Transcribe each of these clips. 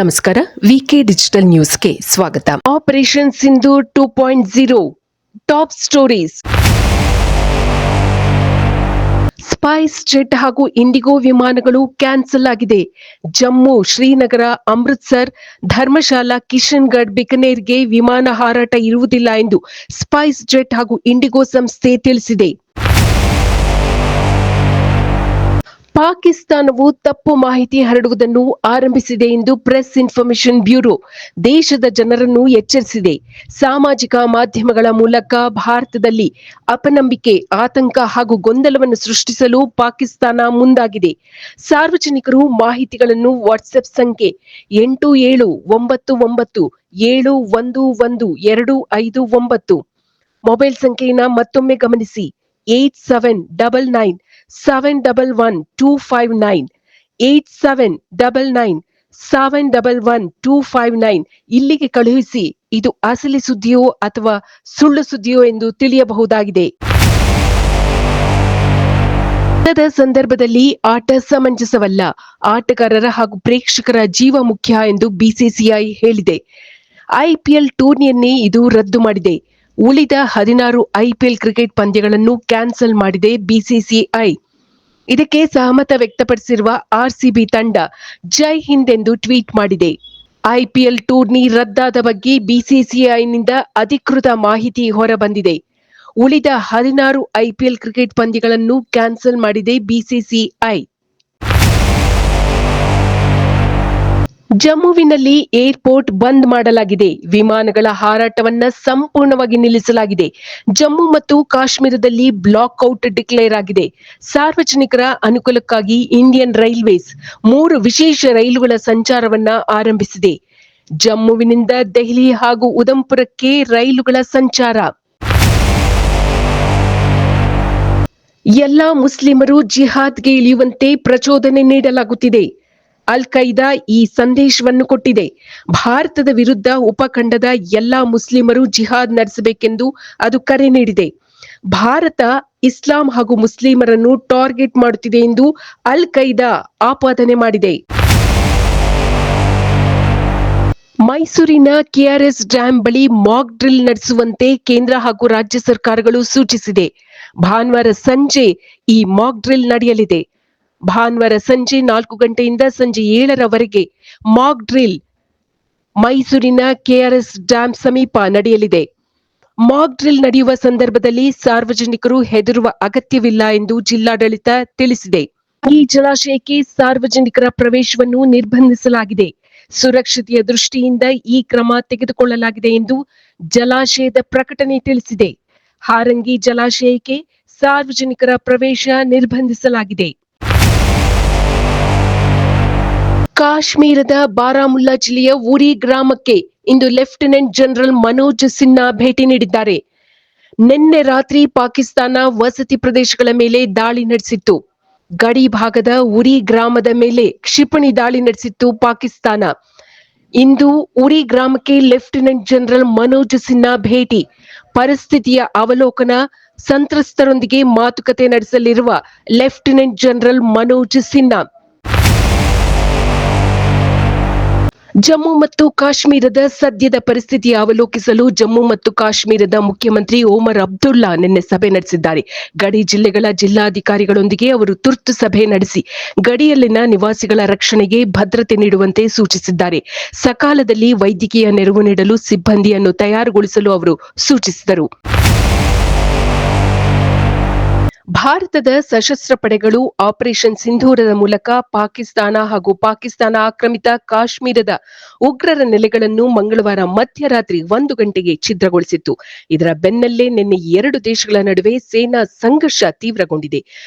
ನಮಸ್ಕಾರ. ವಿಕೆ ಡಿಜಿಟಲ್ ನ್ಯೂಸ್ಗೆ ಸ್ವಾಗತ. Operation Sindoor 2.0 top stories. Spice jet ಹಾಗೂ ಇಂಡಿಗೋ ವಿಮಾನಗಳು ಕ್ಯಾನ್ಸಲ್ ಆಗಿದೆ. ಜಮ್ಮು, ಶ್ರೀನಗರ, ಅಮೃತ್ಸರ್, ಧರ್ಮಶಾಲಾ, ಕಿಶನ್ಗಢ್, ಬಿಕನೇರ್ಗೆ ವಿಮಾನ ಹಾರಾಟ ಇರುವುದಿಲ್ಲ ಎಂದು ಸ್ಪೈಸ್ ಜೆಟ್ ಹಾಗೂ ಇಂಡಿಗೋ ಸಂಸ್ಥೆ ತಿಳಿಸಿದೆ. ಪಾಕಿಸ್ತಾನವು ತಪ್ಪು ಮಾಹಿತಿ ಹರಡುವುದನ್ನು ಆರಂಭಿಸಿದೆ ಎಂದು ಪ್ರೆಸ್ ಇನ್ಫಾರ್ಮೇಷನ್ ಬ್ಯೂರೋ ದೇಶದ ಜನರನ್ನು ಎಚ್ಚರಿಸಿದೆ. ಸಾಮಾಜಿಕ ಮಾಧ್ಯಮಗಳ ಮೂಲಕ ಭಾರತದಲ್ಲಿ ಅಪನಂಬಿಕೆ, ಆತಂಕ ಹಾಗೂ ಗೊಂದಲವನ್ನು ಸೃಷ್ಟಿಸಲು ಪಾಕಿಸ್ತಾನ ಮುಂದಾಗಿದೆ. ಸಾರ್ವಜನಿಕರು ಮಾಹಿತಿಗಳನ್ನು ವಾಟ್ಸ್ಆಪ್ ಸಂಖ್ಯೆ 8799711259 ಮೊಬೈಲ್ ಸಂಖ್ಯೆಯನ್ನು ಮತ್ತೊಮ್ಮೆ ಗಮನಿಸಿ 8799711259 8799711259 ಇಲ್ಲಿಗೆ ಕಳುಹಿಸಿ. ಇದು ಅಸಲಿ ಸುದ್ದಿಯೋ ಅಥವಾ ಸುಳ್ಳು ಸುದ್ದಿಯೋ ಎಂದು ತಿಳಿಯಬಹುದಾಗಿದೆ. ಸಂದರ್ಭದಲ್ಲಿ ಆಟ ಸಮಂಜಸವಲ್ಲ. ಆಟಗಾರರ ಹಾಗೂ ಪ್ರೇಕ್ಷಕರ ಜೀವ ಮುಖ್ಯ ಎಂದು ಬಿಸಿಸಿಐ ಹೇಳಿದೆ. ಐಪಿಎಲ್ ಟೂರ್ನಿಯನ್ನೇ ಇದು ರದ್ದು ಮಾಡಿದೆ. ಉಳಿದ 16 ಐಪಿಎಲ್ ಕ್ರಿಕೆಟ್ ಪಂದ್ಯಗಳನ್ನು ಕ್ಯಾನ್ಸಲ್ ಮಾಡಿದೆ ಬಿಸಿಸಿಐ. ಇದಕ್ಕೆ ಸಹಮತ ವ್ಯಕ್ತಪಡಿಸಿರುವ ಆರ್ಸಿಬಿ ತಂಡ ಜೈ ಹಿಂದ್ ಎಂದು ಟ್ವೀಟ್ ಮಾಡಿದೆ. ಐಪಿಎಲ್ ಟೂರ್ನಿ ರದ್ದಾದ ಬಗ್ಗೆ ಬಿಸಿಸಿಐನಿಂದ ಅಧಿಕೃತ ಮಾಹಿತಿ ಹೊರಬಂದಿದೆ. ಉಳಿದ 16 ಐಪಿಎಲ್ ಕ್ರಿಕೆಟ್ ಪಂದ್ಯಗಳನ್ನು ಕ್ಯಾನ್ಸಲ್ ಮಾಡಿದೆ ಬಿಸಿಸಿಐ. ಜಮ್ಮುವಿನಲ್ಲಿ ಏರ್ಪೋರ್ಟ್ ಬಂದ್ ಮಾಡಲಾಗಿದೆ. ವಿಮಾನಗಳ ಹಾರಾಟವನ್ನ ಸಂಪೂರ್ಣವಾಗಿ ನಿಲ್ಲಿಸಲಾಗಿದೆ. ಜಮ್ಮು ಮತ್ತು ಕಾಶ್ಮೀರದಲ್ಲಿ ಬ್ಲಾಕ್ಔಟ್ ಡಿಕ್ಲೇರ್ ಆಗಿದೆ. ಸಾರ್ವಜನಿಕರ ಅನುಕೂಲಕ್ಕಾಗಿ ಇಂಡಿಯನ್ ರೈಲ್ವೇಸ್ 3 ವಿಶೇಷ ರೈಲುಗಳ ಸಂಚಾರವನ್ನ ಆರಂಭಿಸಿದೆ. ಜಮ್ಮುವಿನಿಂದ ದೆಹಲಿ ಹಾಗೂ ಉದಂಪುರಕ್ಕೆ ರೈಲುಗಳ ಸಂಚಾರ. ಎಲ್ಲಾ ಮುಸ್ಲಿಮರು ಜಿಹಾದ್ಗೆ ಇಳಿಯುವಂತೆ ಪ್ರಚೋದನೆ ನೀಡಲಾಗುತ್ತಿದೆ. ಅಲ್ ಖೈದಾ ಈ ಸಂದೇಶವನ್ನು ಕೊಟ್ಟಿದೆ. ಭಾರತದ ವಿರುದ್ಧ ಉಪಖಂಡದ ಎಲ್ಲಾ ಮುಸ್ಲಿಮರು ಜಿಹಾದ್ ನಡೆಸಬೇಕೆಂದು ಅದು ಕರೆ ನೀಡಿದೆ. ಭಾರತ ಇಸ್ಲಾಂ ಹಾಗೂ ಮುಸ್ಲಿಮರನ್ನು ಟಾರ್ಗೆಟ್ ಮಾಡುತ್ತಿದೆ ಎಂದು ಅಲ್ ಖೈದಾ ಆಪಾದನೆ ಮಾಡಿದೆ. ಮೈಸೂರಿನ ಕೆಆರ್ಎಸ್ ಡ್ಯಾಂ ಬಳಿ ಮಾಕ್ ಡ್ರಿಲ್ ನಡೆಸುವಂತೆ ಕೇಂದ್ರ ಹಾಗೂ ರಾಜ್ಯ ಸರ್ಕಾರಗಳು ಸೂಚಿಸಿದೆ. ಭಾನುವಾರ ಸಂಜೆ ಈ ಮಾಕ್ ಡ್ರಿಲ್ ನಡೆಯಲಿದೆ. ಭಾನುವಾರ ಸಂಜೆ 4 ಗಂಟೆಯಿಂದ ಸಂಜೆ 7ರವರೆಗೆ ಮಾಕ್ ಡ್ರಿಲ್ ಮೈಸೂರಿನ ಕೆಆರ್ಎಸ್ ಡ್ಯಾಂ ಸಮೀಪ ನಡೆಯಲಿದೆ. ಮಾಕ್ ಡ್ರಿಲ್ ನಡೆಯುವ ಸಂದರ್ಭದಲ್ಲಿ ಸಾರ್ವಜನಿಕರು ಹೆದರುವ ಅಗತ್ಯವಿಲ್ಲ ಎಂದು ಜಿಲ್ಲಾಡಳಿತ ತಿಳಿಸಿದೆ. ಈ ಜಲಾಶಯಕ್ಕೆ ಸಾರ್ವಜನಿಕರ ಪ್ರವೇಶವನ್ನು ನಿರ್ಬಂಧಿಸಲಾಗಿದೆ. ಸುರಕ್ಷತೆಯ ದೃಷ್ಟಿಯಿಂದ ಈ ಕ್ರಮ ತೆಗೆದುಕೊಳ್ಳಲಾಗಿದೆ ಎಂದು ಜಲಾಶಯದ ಪ್ರಕಟಣೆ ತಿಳಿಸಿದೆ. ಹಾರಂಗಿ ಜಲಾಶಯಕ್ಕೆ ಸಾರ್ವಜನಿಕರ ಪ್ರವೇಶ ನಿರ್ಬಂಧಿಸಲಾಗಿದೆ. ಕಾಶ್ಮೀರದ ಬಾರಾಮುಲ್ಲಾ ಜಿಲ್ಲೆಯ ಉರಿ ಗ್ರಾಮಕ್ಕೆ ಇಂದು ಲೆಫ್ಟಿನೆಂಟ್ ಜನರಲ್ ಮನೋಜ್ ಸಿನ್ಹಾ ಭೇಟಿ ನೀಡಿದ್ದಾರೆ. ನಿನ್ನೆ ರಾತ್ರಿ ಪಾಕಿಸ್ತಾನ ವಸತಿ ಪ್ರದೇಶಗಳ ಮೇಲೆ ದಾಳಿ ನಡೆಸಿತ್ತು. ಗಡಿ ಭಾಗದ ಉರಿ ಗ್ರಾಮದ ಮೇಲೆ ಕ್ಷಿಪಣಿ ದಾಳಿ ನಡೆಸಿತ್ತು ಪಾಕಿಸ್ತಾನ. ಇಂದು ಉರಿ ಗ್ರಾಮಕ್ಕೆ ಲೆಫ್ಟಿನೆಂಟ್ ಜನರಲ್ ಮನೋಜ್ ಸಿನ್ಹಾ ಭೇಟಿ. ಪರಿಸ್ಥಿತಿಯ ಅವಲೋಕನ, ಸಂತ್ರಸ್ತರೊಂದಿಗೆ ಮಾತುಕತೆ ನಡೆಸಲಿರುವ ಲೆಫ್ಟಿನೆಂಟ್ ಜನರಲ್ ಮನೋಜ್ ಸಿನ್ಹಾ. ಜಮ್ಮು ಮತ್ತು ಕಾಶ್ಮೀರದ ಸದ್ಯದ ಪರಿಸ್ಥಿತಿ ಅವಲೋಕಿಸಲು ಜಮ್ಮು ಮತ್ತು ಕಾಶ್ಮೀರದ ಮುಖ್ಯಮಂತ್ರಿ ಒಮರ್ ಅಬ್ದುಲ್ಲಾ ನಿನ್ನೆ ಸಭೆ ನಡೆಸಿದ್ದಾರೆ. ಗಡಿ ಜಿಲ್ಲೆಗಳ ಜಿಲ್ಲಾಧಿಕಾರಿಗಳೊಂದಿಗೆ ಅವರು ತುರ್ತು ಸಭೆ ನಡೆಸಿ ಗಡಿಯಲ್ಲಿನ ನಿವಾಸಿಗಳ ರಕ್ಷಣೆಗೆ ಭದ್ರತೆ ನೀಡುವಂತೆ ಸೂಚಿಸಿದ್ದಾರೆ. ಸಕಾಲದಲ್ಲಿ ವೈದ್ಯಕೀಯ ನೆರವು ನೀಡಲು ಸಿಬ್ಬಂದಿಯನ್ನು ತಯಾರುಗೊಳಿಸಲು ಅವರು ಸೂಚಿಸಿದರು. ಭಾರತದ ಸಶಸ್ತ್ರ ಪಡೆಗಳು ಆಪರೇಷನ್ ಸಿಂಧೂರದ ಮೂಲಕ ಪಾಕಿಸ್ತಾನ ಹಾಗೂ ಪಾಕಿಸ್ತಾನ ಆಕ್ರಮಿತ ಕಾಶ್ಮೀರದ ಉಗ್ರರ ನೆಲೆಗಳನ್ನು ಮಂಗಳವಾರ ಮಧ್ಯರಾತ್ರಿ 1 ಗಂಟೆಗೆ ಛಿದ್ರಗೊಳಿಸಿತ್ತು. ಇದರ ಬೆನ್ನಲ್ಲೇ ನಿನ್ನೆ 2 ದೇಶಗಳ ನಡುವೆ ಸೇನಾ ಸಂಘರ್ಷ ತೀವ್ರಗೊಂಡಿದೆ.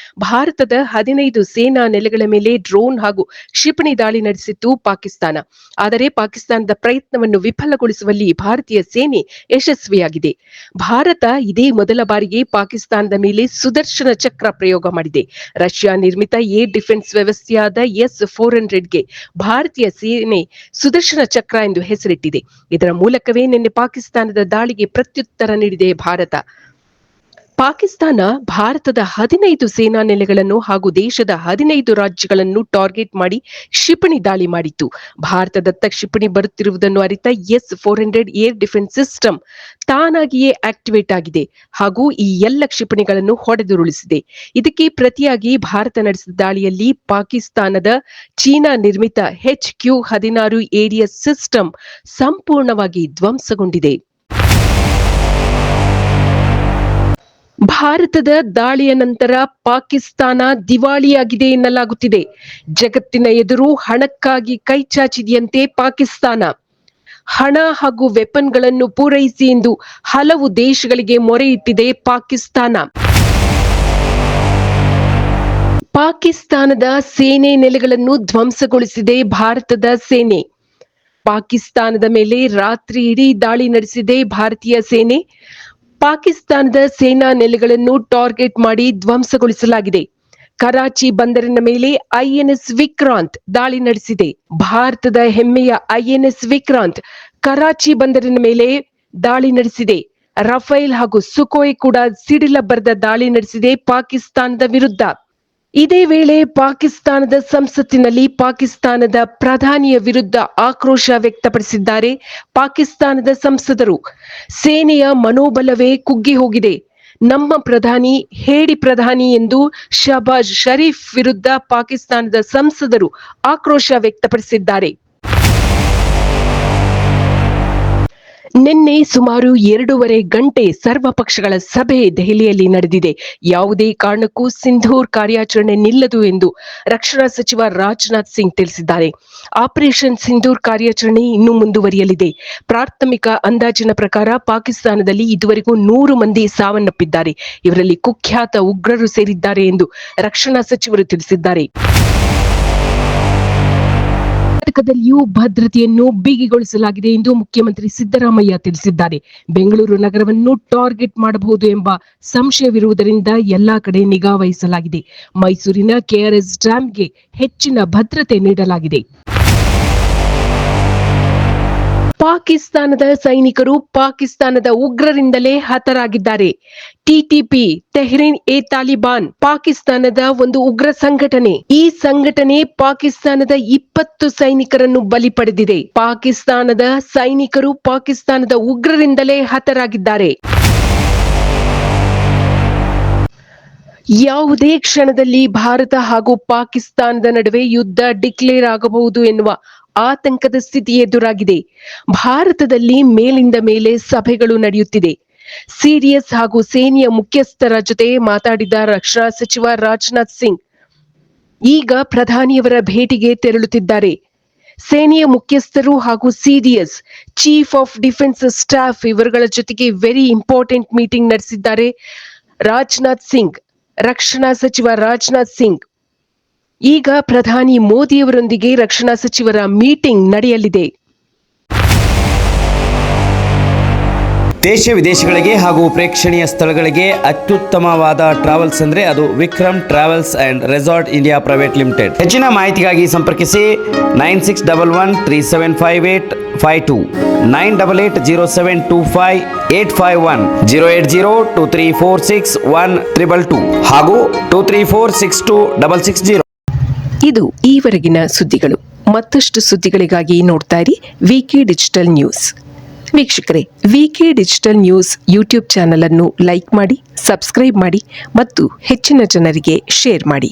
ಭಾರತದ 15 ಸೇನಾ ನೆಲೆಗಳ ಮೇಲೆ ಡ್ರೋನ್ ಹಾಗೂ ಕ್ಷಿಪಣಿ ದಾಳಿ ನಡೆಸಿತ್ತು ಪಾಕಿಸ್ತಾನ. ಆದರೆ ಪಾಕಿಸ್ತಾನದ ಪ್ರಯತ್ನವನ್ನು ವಿಫಲಗೊಳಿಸುವಲ್ಲಿ ಭಾರತೀಯ ಸೇನೆ ಯಶಸ್ವಿಯಾಗಿದೆ. ಭಾರತ ಇದೇ ಮೊದಲ ಬಾರಿಗೆ ಪಾಕಿಸ್ತಾನದ ಮೇಲೆ ಸುದರ್ಶನ ಚಕ್ರ ಪ್ರಯೋಗ ಮಾಡಿದೆ. ರಷ್ಯಾ ನಿರ್ಮಿತ ಏರ್ ಡಿಫೆನ್ಸ್ ವ್ಯವಸ್ಥೆಯಾದ S-400ಗೆ ಭಾರತೀಯ ಸೇನೆ ಸುದರ್ಶನ ಚಕ್ರ ಎಂದು ಹೆಸರಿಟ್ಟಿದೆ. ಇದರ ಮೂಲಕವೇ ನಿನ್ನೆ ಪಾಕಿಸ್ತಾನದ ದಾಳಿಗೆ ಪ್ರತ್ಯುತ್ತರ ನೀಡಿದೆ ಭಾರತ. ಪಾಕಿಸ್ತಾನ ಭಾರತದ 15 ಸೇನಾ ನೆಲೆಗಳನ್ನು ಹಾಗೂ ದೇಶದ 15 ರಾಜ್ಯಗಳನ್ನು ಟಾರ್ಗೆಟ್ ಮಾಡಿ ಕ್ಷಿಪಣಿ ದಾಳಿ ಮಾಡಿತ್ತು. ಭಾರತದತ್ತ ಕ್ಷಿಪಣಿ ಬರುತ್ತಿರುವುದನ್ನು ಅರಿತ S-400 ಏರ್ ಡಿಫೆನ್ಸ್ ಸಿಸ್ಟಮ್ ತಾನಾಗಿಯೇ ಆಕ್ಟಿವೇಟ್ ಆಗಿದೆ ಹಾಗೂ ಈ ಎಲ್ಲ ಕ್ಷಿಪಣಿಗಳನ್ನು ಹೊಡೆದುರುಳಿಸಿದೆ. ಇದಕ್ಕೆ ಪ್ರತಿಯಾಗಿ ಭಾರತ ನಡೆಸಿದ ದಾಳಿಯಲ್ಲಿ ಪಾಕಿಸ್ತಾನದ ಚೀನಾ ನಿರ್ಮಿತ HQ-16 ADS ಸಿಸ್ಟಮ್ ಸಂಪೂರ್ಣವಾಗಿ ಧ್ವಂಸಗೊಂಡಿದೆ. ಭಾರತದ ದಾಳಿಯ ನಂತರ ಪಾಕಿಸ್ತಾನ ದಿವಾಳಿಯಾಗಿದೆ ಎನ್ನಲಾಗುತ್ತಿದೆ. ಜಗತ್ತಿನ ಎದುರು ಹಣಕ್ಕಾಗಿ ಕೈಚಾಚಿದೆಯಂತೆ ಪಾಕಿಸ್ತಾನ. ಹಣ ಹಾಗೂ ವೆಪನ್ಗಳನ್ನು ಪೂರೈಸಿ ಎಂದು ಹಲವು ದೇಶಗಳಿಗೆ ಮೊರೆ ಇಟ್ಟಿದೆ ಪಾಕಿಸ್ತಾನ. ಪಾಕಿಸ್ತಾನದ ಸೇನೆ ನೆಲೆಗಳನ್ನು ಧ್ವಂಸಗೊಳಿಸಿದೆ ಭಾರತದ ಸೇನೆ. ಪಾಕಿಸ್ತಾನದ ಮೇಲೆ ರಾತ್ರಿ ಇಡೀ ದಾಳಿ ನಡೆಸಿದೆ ಭಾರತೀಯ ಸೇನೆ. ಪಾಕಿಸ್ತಾನದ ಸೇನಾ ನೆಲೆಗಳನ್ನು ಟಾರ್ಗೆಟ್ ಮಾಡಿ ಧ್ವಂಸಗೊಳಿಸಲಾಗಿದೆ. ಕರಾಚಿ ಬಂದರಿನ ಮೇಲೆ INS ವಿಕ್ರಾಂತ್ ದಾಳಿ ನಡೆಸಿದೆ. ಭಾರತದ ಹೆಮ್ಮೆಯ INS ವಿಕ್ರಾಂತ್ ಕರಾಚಿ ಬಂದರಿನ ಮೇಲೆ ದಾಳಿ ನಡೆಸಿದೆ. ರಫೇಲ್ ಹಾಗೂ ಸುಖೋಯ್ ಕೂಡ ಸಿಡಿಲಬ್ಬರದ ದಾಳಿ ನಡೆಸಿದೆ ಪಾಕಿಸ್ತಾನದ ವಿರುದ್ಧ. ಇದೇ ವೇಳೆ ಪಾಕಿಸ್ತಾನದ ಸಂಸತ್ತಿನಲ್ಲಿ ಪಾಕಿಸ್ತಾನದ ಪ್ರಧಾನಿಯ ವಿರುದ್ಧ ಆಕ್ರೋಶ ವ್ಯಕ್ತಪಡಿಸಿದ್ದಾರೆ ಪಾಕಿಸ್ತಾನದ ಸಂಸದರು. ಸೇನೆಯ ಮನೋಬಲವೇ ಕುಗ್ಗಿ ಹೋಗಿದೆ, ನಮ್ಮ ಪ್ರಧಾನಿ ಹೇಡಿ ಪ್ರಧಾನಿ ಎಂದು ಶಹಬಾಜ್ ಶರೀಫ್ ವಿರುದ್ಧ ಪಾಕಿಸ್ತಾನದ ಸಂಸದರು ಆಕ್ರೋಶ ವ್ಯಕ್ತಪಡಿಸಿದ್ದಾರೆ. ನಿನ್ನೆ ಸುಮಾರು 2.5 ಗಂಟೆ ಸರ್ವಪಕ್ಷಗಳ ಸಭೆ ದೆಹಲಿಯಲ್ಲಿ ನಡೆದಿದೆ. ಯಾವುದೇ ಕಾರಣಕ್ಕೂ ಸಿಂಧೂರ್ ಕಾರ್ಯಾಚರಣೆ ನಿಲ್ಲದು ಎಂದು ರಕ್ಷಣಾ ಸಚಿವ ರಾಜನಾಥ್ ಸಿಂಗ್ ತಿಳಿಸಿದ್ದಾರೆ. ಆಪರೇಷನ್ ಸಿಂಧೂರ್ ಕಾರ್ಯಾಚರಣೆ ಇನ್ನೂ ಮುಂದುವರಿಯಲಿದೆ. ಪ್ರಾಥಮಿಕ ಅಂದಾಜಿನ ಪ್ರಕಾರ ಪಾಕಿಸ್ತಾನದಲ್ಲಿ ಇದುವರೆಗೂ 100 ಮಂದಿ ಸಾವನ್ನಪ್ಪಿದ್ದಾರೆ. ಇವರಲ್ಲಿ ಕುಖ್ಯಾತ ಉಗ್ರರು ಸೇರಿದ್ದಾರೆ ಎಂದು ರಕ್ಷಣಾ ಸಚಿವರು ತಿಳಿಸಿದ್ದಾರೆ. ಕರ್ನಾಟಕದಲ್ಲಿಯೂ ಭದ್ರತೆಯನ್ನು ಬಿಗಿಗೊಳಿಸಲಾಗಿದೆ ಎಂದು ಮುಖ್ಯಮಂತ್ರಿ ಸಿದ್ದರಾಮಯ್ಯ ತಿಳಿಸಿದ್ದಾರೆ. ಬೆಂಗಳೂರು ನಗರವನ್ನು ಟಾರ್ಗೆಟ್ ಮಾಡಬಹುದು ಎಂಬ ಸಂಶಯವಿರುವುದರಿಂದ ಎಲ್ಲಾ ಕಡೆ ನಿಗಾ ವಹಿಸಲಾಗಿದೆ. ಮೈಸೂರಿನ KRS ಡ್ಯಾಂಗೆ ಹೆಚ್ಚಿನ ಭದ್ರತೆ ನೀಡಲಾಗಿದೆ. ಪಾಕಿಸ್ತಾನದ ಸೈನಿಕರು ಪಾಕಿಸ್ತಾನದ ಉಗ್ರರಿಂದಲೇ ಹತರಾಗಿದ್ದಾರೆ. TTP ತೆಹ್ರೀನ್ ಎ ತಾಲಿಬಾನ್ ಪಾಕಿಸ್ತಾನದ ಒಂದು ಉಗ್ರ ಸಂಘಟನೆ. ಈ ಸಂಘಟನೆ ಪಾಕಿಸ್ತಾನದ 20 ಸೈನಿಕರನ್ನು ಬಲಿ ಪಡೆದಿದೆ. ಪಾಕಿಸ್ತಾನದ ಸೈನಿಕರು ಪಾಕಿಸ್ತಾನದ ಉಗ್ರರಿಂದಲೇ ಹತರಾಗಿದ್ದಾರೆ. ಯಾವುದೇ ಕ್ಷಣದಲ್ಲಿ ಭಾರತ ಹಾಗೂ ಪಾಕಿಸ್ತಾನದ ನಡುವೆ ಯುದ್ಧ ಡಿಕ್ಲೇರ್ ಆಗಬಹುದು ಎನ್ನುವ ಆತಂಕದ ಸ್ಥಿತಿ ಎದುರಾಗಿದೆ. ಭಾರತದಲ್ಲಿ ಮೇಲಿಂದ ಮೇಲೆ ಸಭೆಗಳು ನಡೆಯುತ್ತಿದೆ. CDS ಹಾಗೂ ಸೇನೆಯ ಮುಖ್ಯಸ್ಥರ ಜೊತೆ ಮಾತಾಡಿದ ರಕ್ಷಣಾ ಸಚಿವ ರಾಜನಾಥ್ ಸಿಂಗ್ ಈಗ ಪ್ರಧಾನಿಯವರ ಭೇಟಿಗೆ ತೆರಳುತ್ತಿದ್ದಾರೆ. ಸೇನೆಯ ಮುಖ್ಯಸ್ಥರು ಹಾಗೂ CDS chief of defence staff ಇವರುಗಳ ಜೊತೆಗೆ ವೆರಿ ಇಂಪಾರ್ಟೆಂಟ್ ಮೀಟಿಂಗ್ ನಡೆಸಿದ್ದಾರೆ ರಾಜನಾಥ್ ಸಿಂಗ್. ರಕ್ಷಣಾ ಸಚಿವ ರಾಜನಾಥ್ ಸಿಂಗ್ ಈಗ ಪ್ರಧಾನಿ ಮೋದಿಯವರೊಂದಿಗೆ ರಕ್ಷಣಾ ಸಚಿವರ ಮೀಟಿಂಗ್ ನಡೆಯಲಿದೆ. ದೇಶ ವಿದೇಶಗಳಿಗೆ ಹಾಗೂ ಪ್ರೇಕ್ಷಣೀಯ ಸ್ಥಳಗಳಿಗೆ ಅತ್ಯುತ್ತಮವಾದ ಟ್ರಾವೆಲ್ಸ್ ಅಂದ್ರೆ ಅದು Vikram travels and resort India private limited. ಹೆಚ್ಚಿನ ಮಾಹಿತಿಗಾಗಿ ಸಂಪರ್ಕಿಸಿ 9611375852 9880725851 08023461222 ಹಾಗೂ 23462660. ಇದು ಈವರೆಗಿನ ಸುದ್ದಿಗಳು. ಮತ್ತಷ್ಟು ಸುದ್ದಿಗಳಿಗಾಗಿ ನೋಡ್ತಾ ಇರಿ VK ಡಿಜಿಟಲ್ ನ್ಯೂಸ್. ವೀಕ್ಷಕರೇ, VK digital news YouTube channel ಅನ್ನು ಲೈಕ್ ಮಾಡಿ, ಸಬ್ಸ್ಕ್ರೈಬ್ ಮಾಡಿ ಮತ್ತು ಹೆಚ್ಚಿನ ಜನರಿಗೆ ಶೇರ್ ಮಾಡಿ.